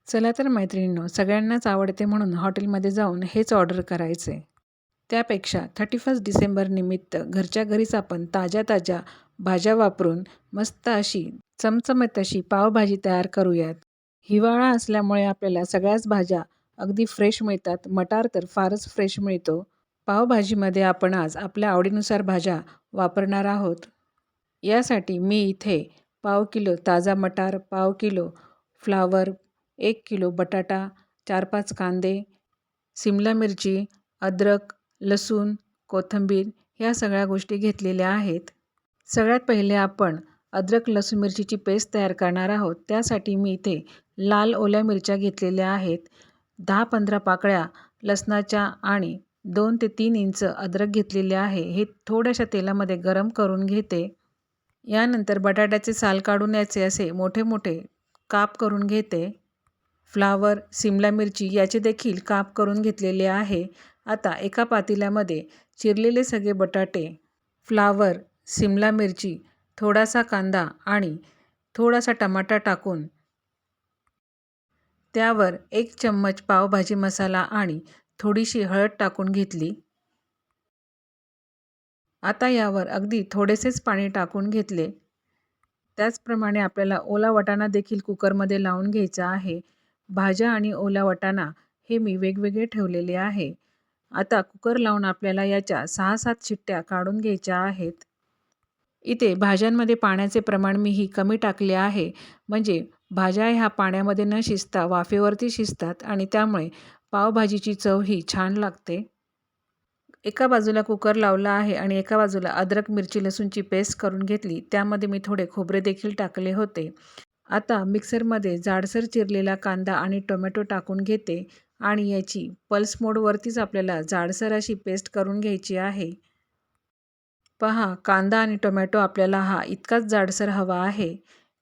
चला तर मैत्रिणींनो, सगळ्यांनाच आवडते म्हणून हॉटेलमध्ये जाऊन हेच ऑर्डर करायचे. त्यापेक्षा 31 डिसेंबर निमित्त घरच्या घरीच आपण ताज्या ताज्या भाज्या वापरून मस्त अशी चमचमीत अशी पावभाजी तयार करूयात. हिवाळा असल्यामुळे आपल्याला सगळ्याच भाज्या अगदी फ्रेश मिळतात. मटार तर फारच फ्रेश मिळतो. पावभाजीमध्ये आपण आज आपल्या आवडीनुसार भाज्या वापरणार आहोत. यासाठी मी इथे पाव किलो ताजा मटार, पाव किलो फ्लावर, 1 किलो बटाटा, 4-5 कांदे, सिमला मिरची, अद्रक, लसूण, कोथिंबीर ह्या सगळ्या गोष्टी घेतलेल्या आहेत. सगळ्यात पहिले आपण अद्रक लसूण मिरचीची पेस्ट तयार करणार आहोत. त्यासाठी मी इथे लाल ओल्या मिरच्या घेतलेल्या आहेत. 10-15 पाकळ्या लसणाच्या आणि 2 ते 3 इंच अद्रक घेतलेले आहे. हे थोड्याशा तेलामध्ये गरम करून घेते. यानंतर बटाट्याचे साल काढून याचे असे मोठे मोठे काप करून घेते. फ्लावर, सिमला मिरची याचे देखील काप करून घेतलेले आहे. आता एका पातेल्यामध्ये चिरलेले सगळे बटाटे, फ्लावर, सिमला मिरची, थोडासा कांदा आणि थोडासा टमाटा टाकून त्यावर 1 चम्मच पावभाजी मसाला आणि थोडीशी हळद टाकून घेतली. आता यावर अगदी थोडेसेच पाणी टाकून घेतले. त्याचप्रमाणे आपल्याला ओला वाटाणा देखील कुकरमध्ये लावून घ्यायचा आहे. भाज्या आणि ओला वाटाणा हे मी वेगवेगळे ठेवलेले आहे. आता कुकर लावून आपल्याला याच्या 6-7 शिट्ट्या काढून घ्यायच्या आहेत. इथे भाज्यांमध्ये पाण्याचे प्रमाण मी कमी टाकले आहे. म्हणजे भाज्या ह्या पाण्यामध्ये न शिजता वाफेवरती शिजतात आणि त्यामुळे पावभाजीची चव ही छान लागते. एका बाजूला कुकर लावला आहे आणि एका बाजूला अद्रक मिरची लसूणची पेस्ट करून घेतली. त्यामध्ये मी थोडे खोबरे देखील टाकले होते. आता मिक्सरमध्ये जाडसर चिरलेला कांदा आणि टोमॅटो टाकून घेते आणि याची पल्स मोडवरतीच आपल्याला जाडसर अशी पेस्ट करून घ्यायची आहे. पहा, कांदा आणि टोमॅटो आपल्याला इतकाच जाडसर हवा आहे.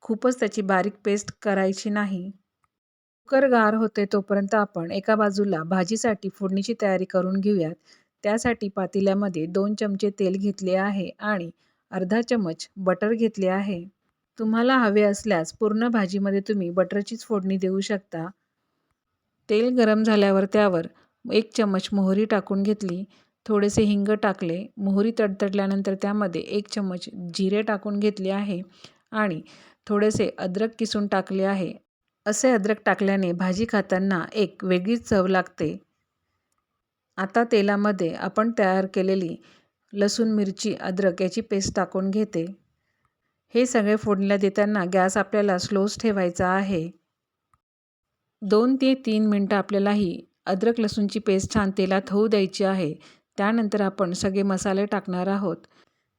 खूपच त्याची बारीक पेस्ट करायची नाही. कुकर गार होते तोपर्यंत आपण एका बाजूला भाजीसाठी फोडणीची तयारी करून घेऊयात. त्यासाठी पातेल्यामध्ये 2 चमचे तेल घेतले आहे आणि अर्धा चमच बटर घेतले आहे. तुम्हाला हवे असल्यास पूर्ण भाजीमध्ये तुम्ही बटरचीच फोडणी देऊ शकता. तेल गरम झाल्यावर त्यावर 1 चमच मोहरी टाकून घेतली. थोडेसे हिंग टाकले. मोहरी तडतडल्यानंतर त्यामध्ये 1 चमच जिरे टाकून घेतले आहे आणि थोडेसे अद्रक किसून टाकले आहे. असे अद्रक टाकल्याने भाजी खाताना एक वेगळीच चव लागते. आता तेलामध्ये आपण तयार केलेली लसूण, मिरची, अद्रक याची पेस्ट टाकून घेते. हे सगळे फोडणीला देताना गॅस आपल्याला स्लोच ठेवायचा आहे. 2 ते 3 मिनटं आपल्याला अद्रक लसूणची पेस्ट छान तेलात होऊ द्यायची आहे. त्यानंतर आपण सगळे मसाले टाकणार आहोत.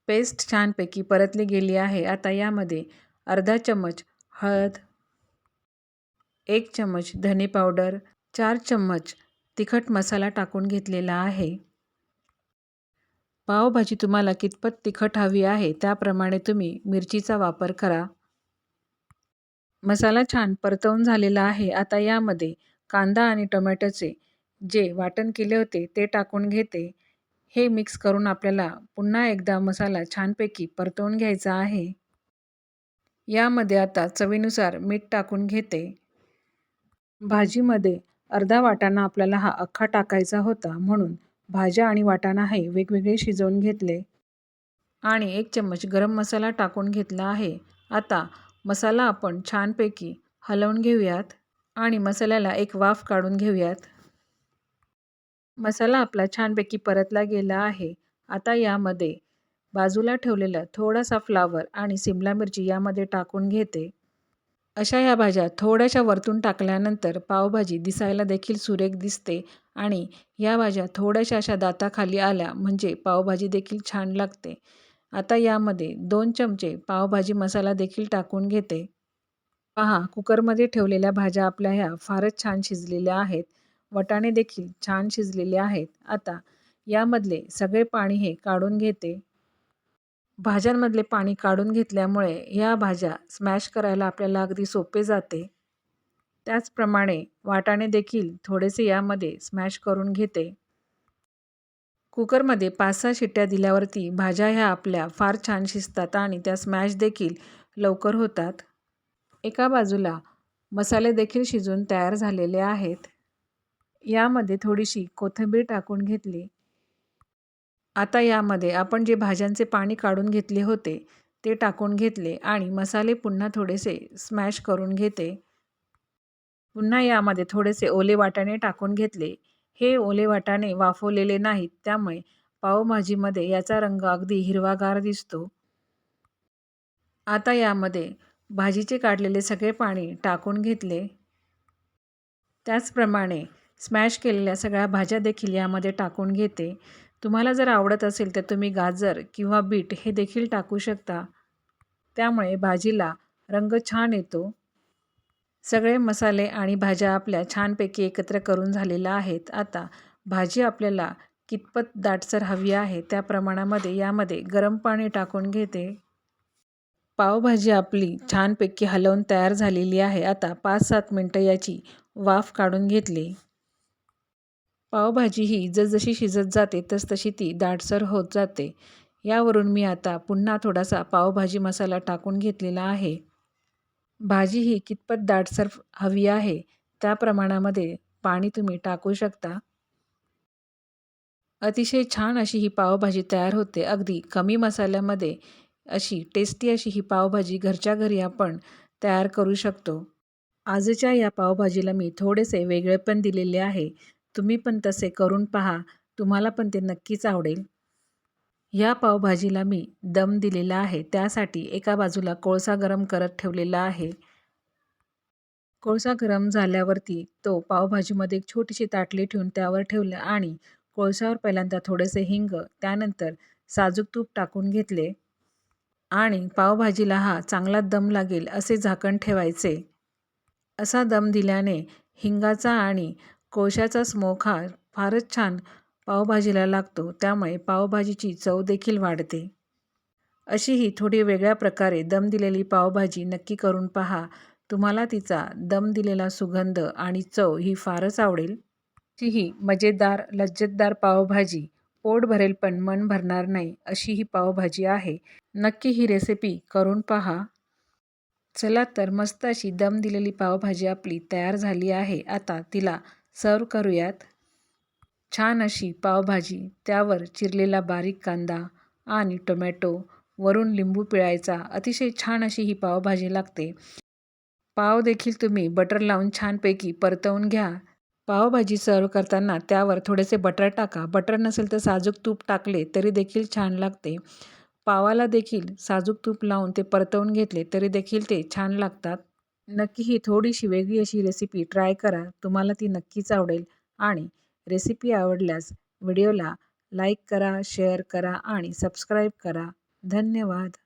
पेस्ट छानपैकी परतली गेली आहे. आता यामध्ये अर्धा चमच हळद, 1 चमच धने पावडर, 4 चम्मच तिखट मसाला टाकून घेतलेला आहे. पावभाजी तुम्हाला कितपत तिखट हवी आहे त्याप्रमाणे तुम्ही मिरचीचा वापर करा. मसाला छान परतवून झालेला आहे. आता यामध्ये कांदा आणि टोमॅटोचे जे वाटण केले होते ते टाकून घेते. हे मिक्स करून आपल्याला पुन्हा एकदा मसाला छानपैकी परतवून घ्यायचा आहे. यामध्ये आता चवीनुसार मीठ टाकून घेते. भाजीमध्ये अर्धा वाटाणा आपल्याला अख्खा टाकायचा होता म्हणून भाज्या आणि वाटाणा वेगवेगळे शिजवून घेतले आणि 1 चम्मच गरम मसाला टाकून घेतला आहे. आता मसाला आपण छानपैकी हलवून घेऊयात आणि मसाल्याला एक वाफ काढून घेऊयात. मसाला आपला छानपैकी परतला गेला आहे. आता यामध्ये बाजूला ठेवलेला थोडासा फ्लावर आणि सिमला मिरची यामध्ये टाकून घेते. अशा ह्या भाज्या थोड्याशा वरतून टाकल्यानंतर पावभाजी दिसायला देखील सुरेख दिसते आणि ह्या भाज्या थोड्याशा अशा दाताखाली आल्या म्हणजे पावभाजी देखील छान लागते. आता यामध्ये 2 चमचे पावभाजी मसाला देखील टाकून घेते. पहा, कुकरमध्ये ठेवलेल्या भाज्या आपल्या ह्या फारच छान शिजलेल्या आहेत. वाटाणे देखील छान शिजलेले आहेत. आता यामधले सगळे पाणी काढून घेते. भाज्यांमधले पाणी काढून घेतल्यामुळे ह्या भाज्या स्मॅश करायला आपल्याला अगदी सोपे जाते. त्याचप्रमाणे वाटाणे देखील थोडेसे यामध्ये स्मॅश करून घेते. कुकरमध्ये 5-6 शिट्ट्या दिल्यावरती भाज्या ह्या आपल्या फार छान शिजतात आणि त्या स्मॅश देखील लवकर होतात. एका बाजूला मसाले देखील शिजून तयार झालेले आहेत. यामध्ये थोडीशी कोथिंबीर टाकून घेतली. आता यामध्ये आपण जे भाज्यांचे पाणी काढून घेतले होते ते टाकून घेतले आणि मसाले पुन्हा थोडेसे स्मॅश करून घेते. पुन्हा यामध्ये थोडेसे ओले वाटाणे टाकून घेतले. हे ओले वाटाणे वाफवलेले नाहीत, त्यामुळे पावभाजीमध्ये याचा रंग अगदी हिरवागार दिसतो. आता यामध्ये भाजीचे काढलेले सगळे पाणी टाकून घेतले. त्याचप्रमाणे स्मॅश केलेल्या सगळ्या भाज्या देखील यामध्ये टाकून घेते. तुम्हाला जर आवडत असेल तर तुम्ही गाजर किंवा बीट हे देखील टाकू शकता. त्यामुळे भाजीला रंग छान येतो. सगळे मसाले आणि भाज्या आपल्या छानपैकी एकत्र करून झालेल्या आहेत. आता भाजी आपल्याला कितपत दाटसर हवी आहे त्या प्रमाणामध्ये यामध्ये गरम पाणी टाकून घेते. पावभाजी आपली छानपैकी हलवून तयार झालेली आहे. आता 5-7 मिनटं याची वाफ काढून घेतली. पावभाजी ही जसजशी शिजत जाते तसतशी ती दाटसर होत जाते. यावरून मी आता पुन्हा थोडासा पावभाजी मसाला टाकून घेतलेला आहे. भाजी ही कितपत दाटसर हवी आहे त्या प्रमाणामध्ये पाणी तुम्ही टाकू शकता. अतिशय छान अशी ही पावभाजी तयार होते. अगदी कमी मसाल्यामध्ये अशी टेस्टी अशी ही पावभाजी घरच्या घरी आपण तयार करू शकतो. आजच्या या पावभाजीला मी थोडेसे वेगळेपण दिलेले आहे. तुम्ही पण तसे करून पहा. तुम्हाला पण ते नक्कीच आवडेल. या पावभाजीला मी दम दिलेला आहे. त्यासाठी एका बाजूला कोळसा गरम करत ठेवलेला आहे. कोळसा गरम झाल्यावरती तो पावभाजीमध्ये एक छोटीशी ताटली ठेवून त्यावर ठेवलं आणि कोळशावर पहिल्यांदा थोडेसे हिंग, त्यानंतर साजूक तूप टाकून घेतले आणि पावभाजीला हा चांगला दम लागेल असे झाकण ठेवायचे. असा दम दिल्याने हिंगाचा आणि कोळशाचा स्मोक हा फारच छान पावभाजीला लागतो. त्यामुळे पावभाजीची चव देखील वाढते. अशी ही थोडी वेगळ्या प्रकारे दम दिलेली पावभाजी नक्की करून पहा. तुम्हाला तिचा दम दिलेला सुगंध आणि चव ही फारच आवडेल. ही मजेदार लज्जतदार पावभाजी पोट भरेल पण मन भरणार नाही अशी ही पावभाजी आहे. नक्की ही रेसिपी करून पहा. चला तर मस्त अशी दम दिलेली पावभाजी आपली तयार झाली आहे. आता तिला सर्व करूयात. छान अशी पावभाजी, त्यावर चिरलेला बारीक कांदा आणि टोमॅटो, वरून लिंबू पिळायचा. अतिशय छान अशी ही पावभाजी लागते. पाव देखील तुम्ही बटर लावून छानपैकी परतवून घ्या. पावभाजी सर्व करताना त्यावर थोडेसे बटर टाका. बटर नसेल तर साजूक तूप टाकले तरी देखील छान लागते. पावाला देखील साजूक तूप लावून ते परतवून घेतले तरी देखील ते छान लागतात. नक्की ही थोडीशी वेगळी अशी रेसिपी ट्राय करा. तुम्हाला ती नक्कीच आवडेल आणि रेसिपी आवडल्यास व्हिडिओला लाईक करा, शेअर करा आणि सबस्क्राईब करा. धन्यवाद.